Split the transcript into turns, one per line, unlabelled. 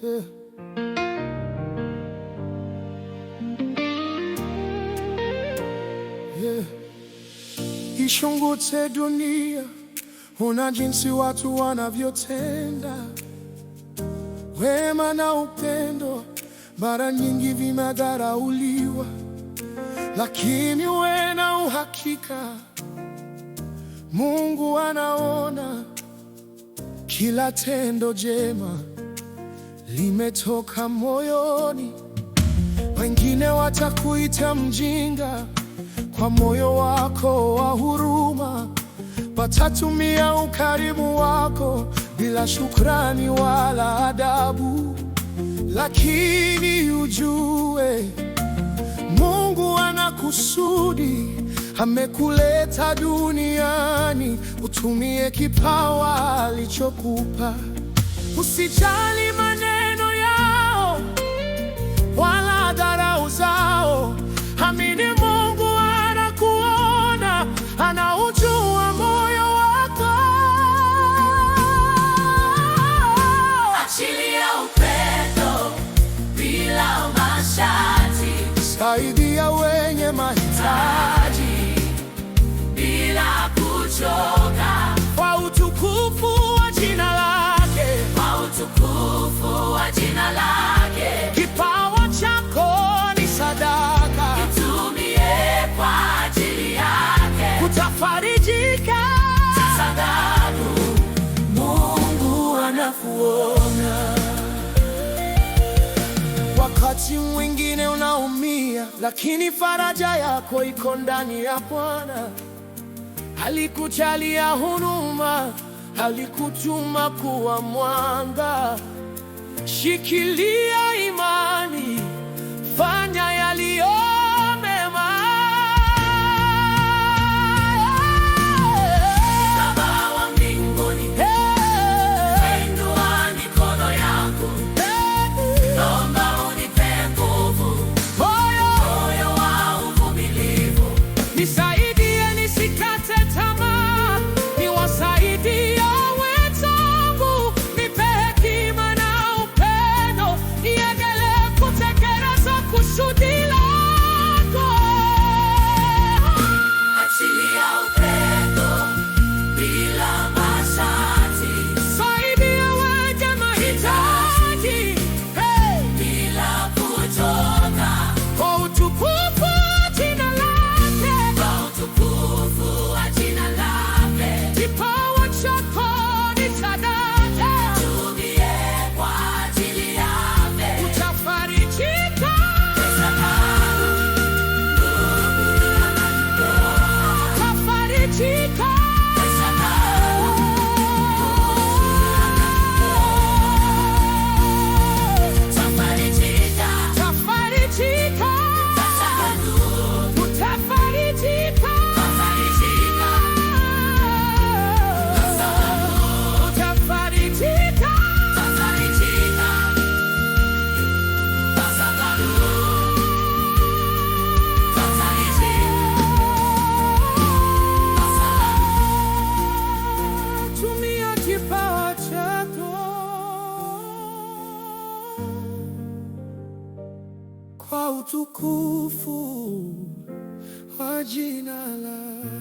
yeah. Yeah. Ishungute dunia, ona jinsi watu wanavyotenda. Wema na upendo mara nyingi vimedharauliwa, lakini uwe na uhakika, Mungu anaona kila tendo jema limetoka moyoni. Wengine watakuita mjinga kwa moyo wako wa huruma, watatumia ukarimu wako bila shukrani wala adabu. Lakini ujue Mungu ana kusudi, amekuleta duniani utumie kipawa alichokupa. Usijali maneno yao wala dharau zao, amini Mungu anakuona, anaujua moyo wako.
Achilia upendo bila masharti,
saidia wenye mahitaji
bila kuchoka,
kwa utukufu wa jina lake,
kwa utukufu wa jina lake.
Kipawa chako ni sadaka,
Kitumie kwa ajili yake,
utafarijika.
sababu Mungu anakuona.
Wakati mwingine unaumia, lakini faraja yako iko ndani ya Bwana. Alikujalia huruma, alikutuma kuwa mwanga. Shikilia imani, fanya yaliyo mema.
Baba wa mbinguni, inua mikono yako, naomba unipe nguvu, moyo wa uvumilivu.
Nisaidie nisikate tamaa, niwasaidie wenzangu, nipe hekima na upendo, niendelee kutekeleza kusudi lako.
Achilia upendo bila masharti,
Saidia wenye mahitaji,
bila kuchoka,
kwa utukufu wa jina lake,
kwa utukufu wa jina lake.
kipawa chako ni sadaka,
Tumie kwa ajili yake,
utafarijika. Utafarijika. Utafarijika. Utafarijika. Utafarijika. Tumia kipawa chako kwa utukufu wa jina lake.